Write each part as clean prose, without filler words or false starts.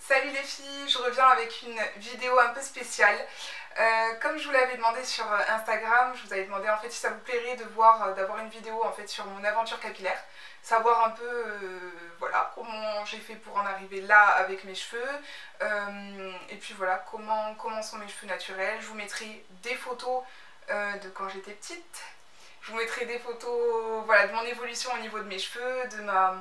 Salut les filles, je reviens avec une vidéo un peu spéciale. Comme je vous l'avais demandé sur Instagram, je vous avais demandé en fait si ça vous plairait de voir, d'avoir une vidéo en fait sur mon aventure capillaire, savoir un peu voilà comment j'ai fait pour en arriver là avec mes cheveux, et puis voilà comment sont mes cheveux naturels. Je vous mettrai des photos de quand j'étais petite, je vous mettrai des photos voilà, de mon évolution au niveau de mes cheveux, de ma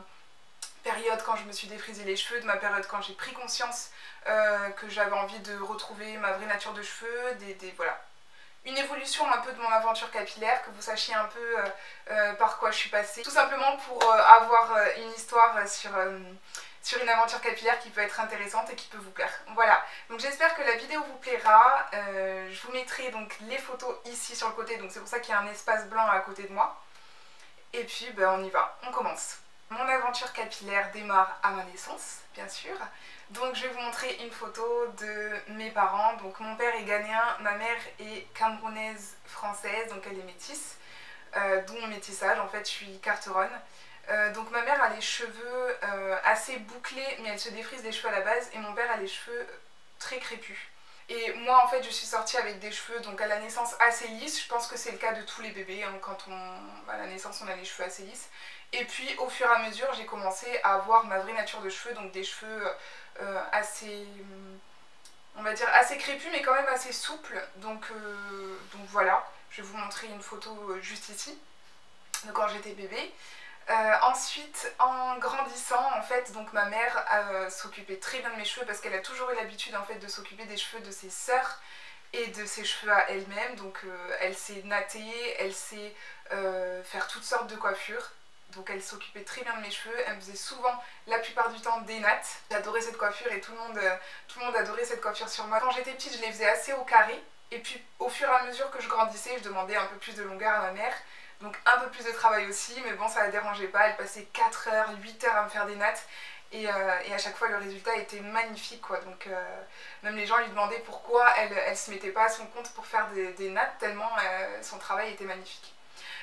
période quand je me suis défrisé les cheveux, de ma période quand j'ai pris conscience que j'avais envie de retrouver ma vraie nature de cheveux, voilà. Une évolution un peu de mon aventure capillaire, que vous sachiez un peu par quoi je suis passée. Tout simplement pour avoir une histoire sur une aventure capillaire qui peut être intéressante et qui peut vous plaire. Voilà, donc j'espère que la vidéo vous plaira. Je vous mettrai donc les photos ici sur le côté, donc c'est pour ça qu'il y a un espace blanc à côté de moi. Et puis ben, on y va, on commence. Mon aventure capillaire démarre à ma naissance, bien sûr. Donc je vais vous montrer une photo de mes parents. Donc mon père est ghanéen, ma mère est camerounaise française, donc elle est métisse. D'où mon métissage, en fait je suis carteronne. Donc ma mère a les cheveux assez bouclés, mais elle se défrise les cheveux à la base. Et mon père a les cheveux très crépus. Et moi en fait je suis sortie avec des cheveux donc à la naissance assez lisses, je pense que c'est le cas de tous les bébés, hein, quand à la naissance on a les cheveux assez lisses. Et puis au fur et à mesure j'ai commencé à avoir ma vraie nature de cheveux, donc des cheveux assez, on va dire assez crépus mais quand même assez souples. Donc voilà, je vais vous montrer une photo juste ici, de quand j'étais bébé. Ensuite, en grandissant, en fait, donc ma mère s'occupait très bien de mes cheveux parce qu'elle a toujours eu l'habitude en fait de s'occuper des cheveux de ses sœurs et de ses cheveux à elle-même. Donc elle sait natter, elle sait faire toutes sortes de coiffures. Donc elle s'occupait très bien de mes cheveux, elle me faisait souvent la plupart du temps des nattes. J'adorais cette coiffure et tout le monde adorait cette coiffure sur moi. Quand j'étais petite, je les faisais assez au carré. Et puis au fur et à mesure que je grandissais, je demandais un peu plus de longueur à ma mère. Donc un peu plus de travail aussi, mais bon ça la dérangeait pas, elle passait 4 heures, 8 heures à me faire des nattes et à chaque fois le résultat était magnifique quoi. Donc même les gens lui demandaient pourquoi elle se mettait pas à son compte pour faire des nattes tellement son travail était magnifique.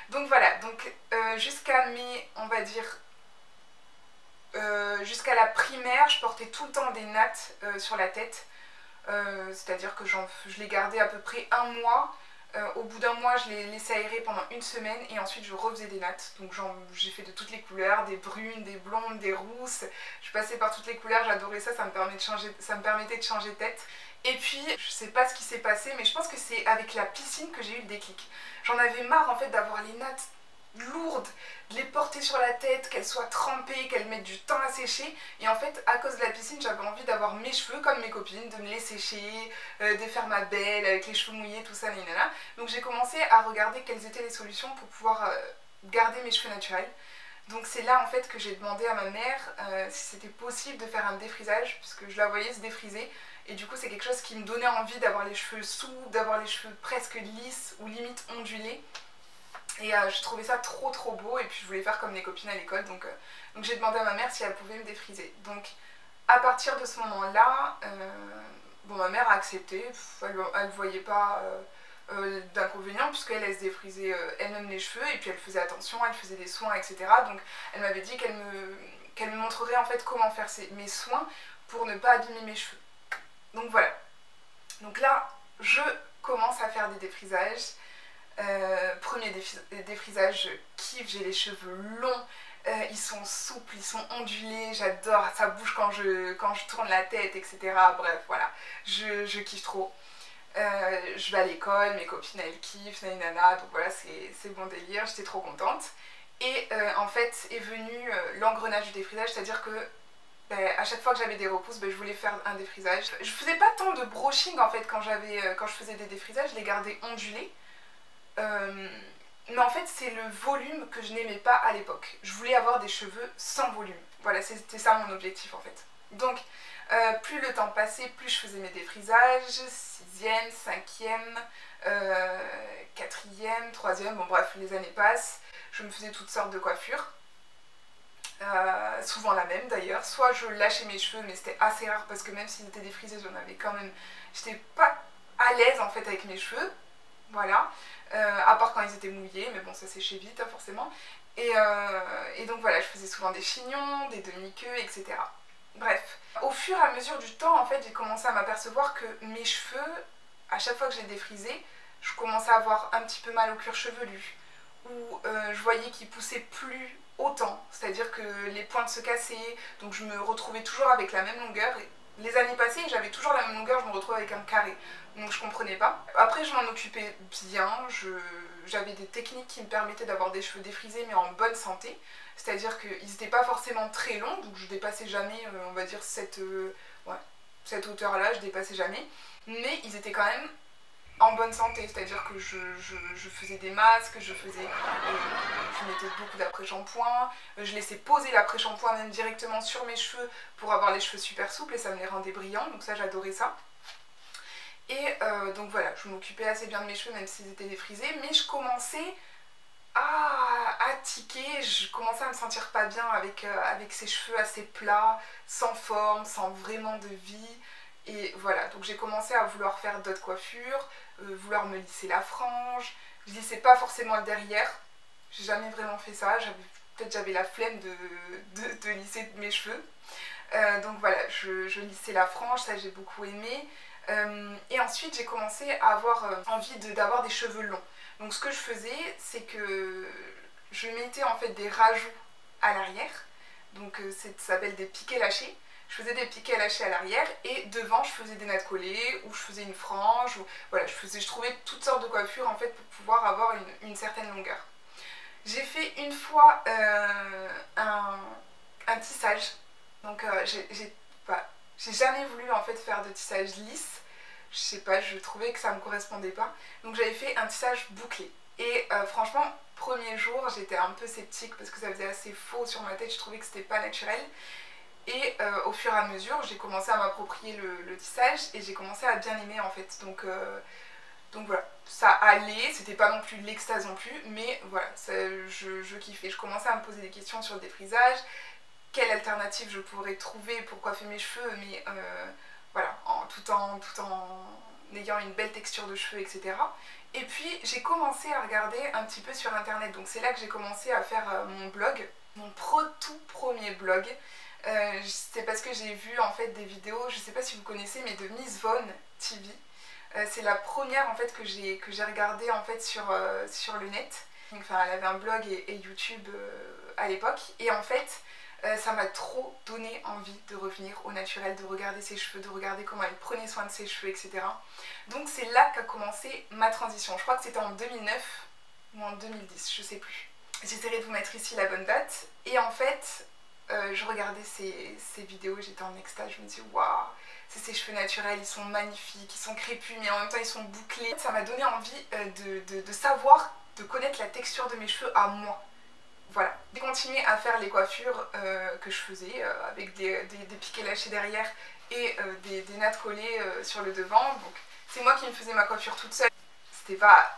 Donc voilà, donc jusqu'à mes, on va dire, jusqu'à la primaire, je portais tout le temps des nattes sur la tête, c'est-à-dire que je les gardais à peu près un mois. Au bout d'un mois, je les laissais aérer pendant une semaine et ensuite je refaisais des nattes. Donc j'ai fait de toutes les couleurs, des brunes, des blondes, des rousses. Je passais par toutes les couleurs, j'adorais ça, ça me permettait de changer de tête. Et puis, je sais pas ce qui s'est passé, mais je pense que c'est avec la piscine que j'ai eu le déclic. J'en avais marre en fait d'avoir les nattes lourdes, de les porter sur la tête, qu'elles soient trempées, qu'elles mettent du temps à sécher. Et en fait, à cause de la piscine, j'avais envie d'avoir mes cheveux comme mes copines, de me les sécher, de faire ma belle avec les cheveux mouillés, tout ça, nanana. Donc j'ai commencé à regarder quelles étaient les solutions pour pouvoir garder mes cheveux naturels. Donc c'est là en fait que j'ai demandé à ma mère si c'était possible de faire un défrisage, puisque je la voyais se défriser. Et du coup c'est quelque chose qui me donnait envie d'avoir les cheveux souples, d'avoir les cheveux presque lisses ou limite ondulés. Et je trouvais ça trop beau et puis je voulais faire comme mes copines à l'école, donc j'ai demandé à ma mère si elle pouvait me défriser. Donc à partir de ce moment-là, bon, ma mère a accepté, elle ne voyait pas d'inconvénient puisqu'elle se défrisait elle-même les cheveux et puis elle faisait attention, elle faisait des soins, etc. Donc elle m'avait dit qu'elle me montrerait en fait comment faire mes soins pour ne pas abîmer mes cheveux. Donc voilà. Donc là, je commence à faire des défrisages. Premier défrisage, je kiffe, j'ai les cheveux longs, ils sont souples, ils sont ondulés, j'adore, ça bouge quand je tourne la tête, etc. Bref, voilà, je kiffe trop. Je vais à l'école, mes copines elles kiffent, nanana, donc voilà, c'est bon délire, j'étais trop contente. Et en fait est venu l'engrenage du défrisage, c'est-à-dire que à chaque fois que j'avais des repousses, je voulais faire un défrisage. Je faisais pas tant de brushing en fait quand je faisais des défrisages, je les gardais ondulés. Mais en fait c'est le volume que je n'aimais pas à l'époque. Je voulais avoir des cheveux sans volume. Voilà, c'était ça mon objectif en fait. Donc plus le temps passait, plus je faisais mes défrisages, 6e, 5e, 4e, 3e, bon bref, les années passent, je me faisais toutes sortes de coiffures. Souvent la même d'ailleurs, soit je lâchais mes cheveux mais c'était assez rare parce que même s'ils étaient défrisés j'en avais quand même, j'étais pas à l'aise en fait avec mes cheveux, voilà, à part quand ils étaient mouillés, mais bon ça séchait vite forcément, et donc voilà, je faisais souvent des chignons, des demi-queues, etc. Bref, au fur et à mesure du temps, en fait, j'ai commencé à m'apercevoir que mes cheveux, à chaque fois que je les défrisais, je commençais à avoir un petit peu mal au cuir chevelu, ou je voyais qu'ils poussaient plus autant, c'est-à-dire que les pointes se cassaient, donc je me retrouvais toujours avec la même longueur. Et les années passées, j'avais toujours la même longueur, je me retrouvais avec un carré, donc je comprenais pas. Après, je m'en occupais bien, j'avais des techniques qui me permettaient d'avoir des cheveux défrisés mais en bonne santé, c'est-à-dire qu'ils n'étaient pas forcément très longs, donc je dépassais jamais, on va dire, cette hauteur-là, je dépassais jamais, mais ils étaient quand même en bonne santé, c'est-à-dire que je faisais des masques, je mettais beaucoup d'après-shampoing, je laissais poser l'après-shampoing même directement sur mes cheveux pour avoir les cheveux super souples et ça me les rendait brillants, donc ça j'adorais ça. Et donc voilà, je m'occupais assez bien de mes cheveux même s'ils étaient défrisés, mais je commençais à tiquer, je commençais à me sentir pas bien avec ces cheveux assez plats, sans forme, sans vraiment de vie. Et voilà, donc j'ai commencé à vouloir faire d'autres coiffures, vouloir me lisser la frange. Je lissais pas forcément le derrière, j'ai jamais vraiment fait ça, peut-être j'avais la flemme de lisser mes cheveux. Donc voilà, je lissais la frange, ça j'ai beaucoup aimé. Et ensuite j'ai commencé à avoir envie d'avoir des cheveux longs. Donc ce que je faisais, c'est que je mettais en fait des rajouts à l'arrière, donc ça s'appelle des piquets lâchés. Je faisais des piquets lâchés à l'arrière et devant je faisais des nattes collées ou je faisais une frange, ou voilà, je trouvais toutes sortes de coiffures en fait pour pouvoir avoir une certaine longueur. J'ai fait une fois un tissage, donc j'ai jamais voulu en fait faire de tissage lisse. Je sais pas, je trouvais que ça me correspondait pas. Donc j'avais fait un tissage bouclé. Et franchement, premier jour, j'étais un peu sceptique parce que ça faisait assez faux sur ma tête, je trouvais que c'était pas naturel. Et au fur et à mesure, j'ai commencé à m'approprier le tissage et j'ai commencé à bien aimer en fait. Donc voilà, ça allait, c'était pas non plus l'extase non plus, mais voilà, je kiffais. Je commençais à me poser des questions sur le défrisage, quelle alternative je pourrais trouver pour coiffer mes cheveux, mais voilà, tout en ayant une belle texture de cheveux, etc. Et puis j'ai commencé à regarder un petit peu sur internet, donc c'est là que j'ai commencé à faire mon blog, mon tout premier blog. C'est parce que j'ai vu en fait des vidéos, je sais pas si vous connaissez, mais de Miss Von TV. C'est la première en fait que j'ai regardée en fait sur le net. Enfin, elle avait un blog et YouTube à l'époque, et en fait ça m'a trop donné envie de revenir au naturel, de regarder ses cheveux, de regarder comment elle prenait soin de ses cheveux, etc. Donc c'est là qu'a commencé ma transition. Je crois que c'était en 2009 ou en 2010, je sais plus. J'essaierai de vous mettre ici la bonne date. Et en fait, je regardais ces vidéos, j'étais en extase, je me disais waouh, c'est ces cheveux naturels, ils sont magnifiques, ils sont crépus, mais en même temps ils sont bouclés. Ça m'a donné envie de savoir, de connaître la texture de mes cheveux à moi. Voilà, j'ai continué à faire les coiffures que je faisais avec des piquets lâchés derrière et des nattes collées sur le devant. Donc c'est moi qui me faisais ma coiffure toute seule. C'était pas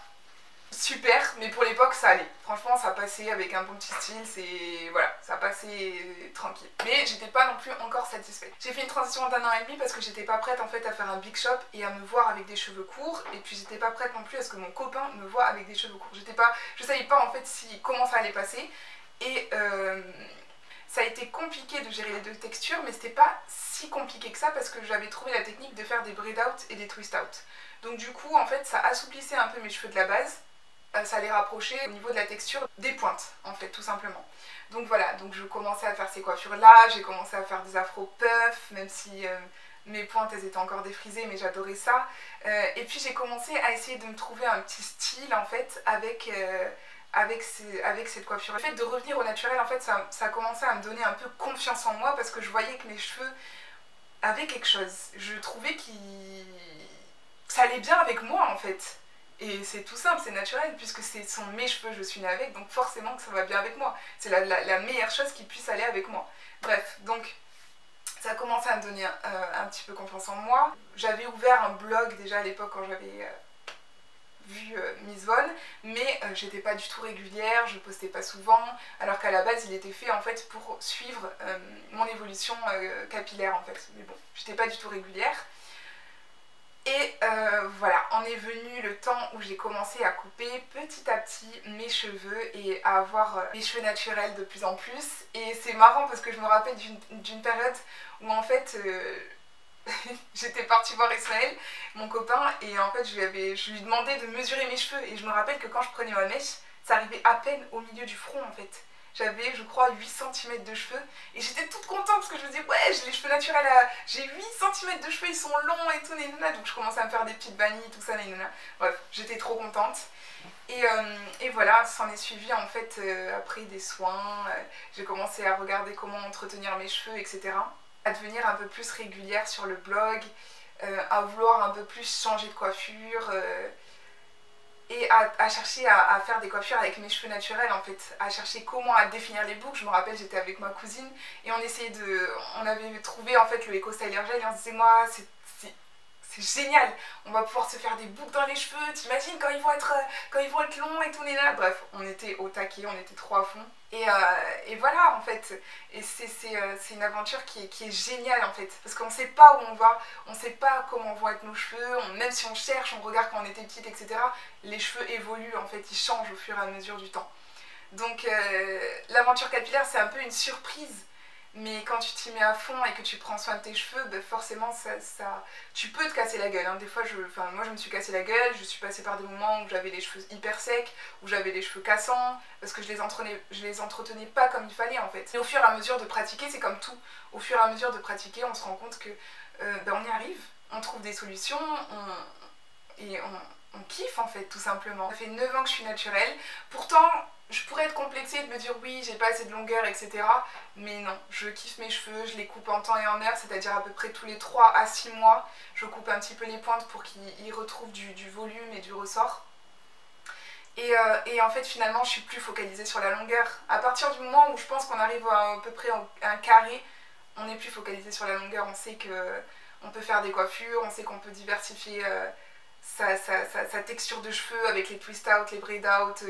super, mais pour l'époque ça allait. Franchement ça passait avec un bon petit style, voilà, ça passait tranquille. Mais j'étais pas non plus encore satisfaite. J'ai fait une transition d'1 an et demi parce que j'étais pas prête en fait à faire un big shop et à me voir avec des cheveux courts. Et puis j'étais pas prête non plus à ce que mon copain me voit avec des cheveux courts. Je savais pas en fait comment ça allait passer. Et ça a été compliqué de gérer les deux textures, mais c'était pas si compliqué que ça parce que j'avais trouvé la technique de faire des braid out et des twist out. Donc du coup en fait ça assouplissait un peu mes cheveux de la base. Ça les rapprochait au niveau de la texture des pointes en fait, tout simplement. Donc voilà, donc je commençais à faire ces coiffures là, j'ai commencé à faire des afro puffs, même si mes pointes elles étaient encore défrisées, mais j'adorais ça. Et puis j'ai commencé à essayer de me trouver un petit style en fait avec cette coiffure. Le fait de revenir au naturel en fait ça a commencé à me donner un peu confiance en moi parce que je voyais que mes cheveux avaient quelque chose. Je trouvais que ça allait bien avec moi en fait. Et c'est tout simple, c'est naturel, puisque ce sont mes cheveux, je suis née avec, donc forcément que ça va bien avec moi. C'est la meilleure chose qui puisse aller avec moi. Bref, donc ça a commencé à me donner un petit peu confiance en moi. J'avais ouvert un blog déjà à l'époque quand j'avais vu Miss Von, mais j'étais pas du tout régulière, je postais pas souvent, alors qu'à la base il était fait en fait pour suivre mon évolution capillaire en fait. Mais bon, j'étais pas du tout régulière. Et voilà, en est venu le temps où j'ai commencé à couper petit à petit mes cheveux et à avoir mes cheveux naturels de plus en plus. Et c'est marrant parce que je me rappelle d'une période où en fait j'étais partie voir Ismaël, mon copain, et en fait je lui demandais de mesurer mes cheveux. Et je me rappelle que quand je prenais ma mèche, ça arrivait à peine au milieu du front en fait. J'avais, je crois, 8 cm de cheveux. Et j'étais toute contente parce que je me disais, ouais, j'ai les cheveux naturels, j'ai 8 cm de cheveux, ils sont longs et tout, nénana. Donc je commençais à me faire des petites bannis, tout ça, nénana. Bref, j'étais trop contente. Et voilà, s'en est suivi en fait après des soins. J'ai commencé à regarder comment entretenir mes cheveux, etc. À devenir un peu plus régulière sur le blog, à vouloir un peu plus changer de coiffure. Et à chercher à faire des coiffures avec mes cheveux naturels en fait, à chercher comment à définir les boucles. Je me rappelle, j'étais avec ma cousine et on avait trouvé en fait le Eco Styler Gel et on se disait, moi c'est génial, on va pouvoir se faire des boucles dans les cheveux, t'imagines quand ils vont être longs et tout, là. Bref, on était au taquet, on était trop à fond. Et voilà en fait, et c'est une aventure qui est géniale en fait, parce qu'on sait pas où on va, on sait pas comment vont être nos cheveux, même si on cherche, on regarde quand on était petite, etc. Les cheveux évoluent en fait, ils changent au fur et à mesure du temps. Donc l'aventure capillaire c'est un peu une surprise, mais quand tu t'y mets à fond et que tu prends soin de tes cheveux, ben forcément tu peux te casser la gueule. Hein. Des fois, moi je me suis cassé la gueule, je suis passée par des moments où j'avais les cheveux hyper secs, où j'avais les cheveux cassants, parce que je les entretenais pas comme il fallait en fait. Et au fur et à mesure de pratiquer, c'est comme tout. Au fur et à mesure de pratiquer, on se rend compte que ben, on y arrive, on trouve des solutions, on kiffe en fait tout simplement. Ça fait 9 ans que je suis naturelle, pourtant je pourrais être complexée de me dire oui j'ai pas assez de longueur etc, mais non, je kiffe mes cheveux, je les coupe en temps et en heure, c'est-à-dire à peu près tous les 3 à 6 mois je coupe un petit peu les pointes pour qu'ils retrouvent du volume et du ressort. Et en fait finalement je suis plus focalisée sur la longueur. À partir du moment où je pense qu'on arrive à peu près à un carré, on n'est plus focalisé sur la longueur, on sait qu'on peut faire des coiffures, on sait qu'on peut diversifier sa texture de cheveux avec les twist out, les braid out,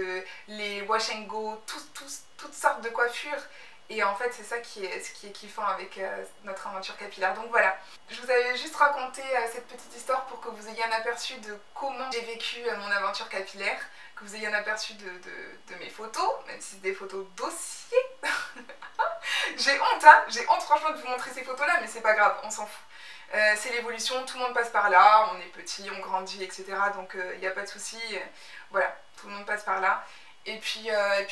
les wash and go, toutes sortes de coiffures. Et en fait c'est ça qui est kiffant avec notre aventure capillaire. Donc voilà, je vous avais juste raconté cette petite histoire pour que vous ayez un aperçu de comment j'ai vécu mon aventure capillaire, que vous ayez un aperçu de mes photos, même si c'est des photos dossier. J'ai honte, hein, j'ai honte franchement de vous montrer ces photos là, mais c'est pas grave, on s'en fout. C'est l'évolution, tout le monde passe par là, on est petit, on grandit, etc. Donc il n'y a pas de souci, voilà, tout le monde passe par là. Et puis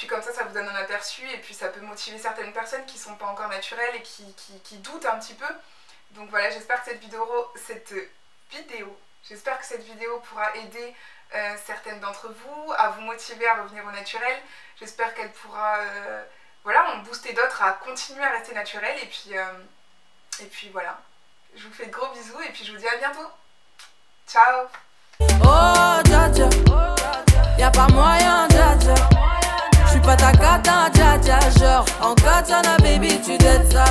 comme ça vous donne un aperçu, et puis ça peut motiver certaines personnes qui ne sont pas encore naturelles et qui doutent un petit peu. Donc voilà, j'espère que cette vidéo pourra aider certaines d'entre vous à vous motiver à revenir au naturel. J'espère qu'elle pourra voilà, en booster d'autres à continuer à rester naturel. Et puis voilà. Je vous fais de gros bisous et puis je vous dis à bientôt. Ciao. Oh dja dja, y'a pas moyen dja dja. J'suis pas ta cata dja dja. Genre en katana baby tu dettes ça.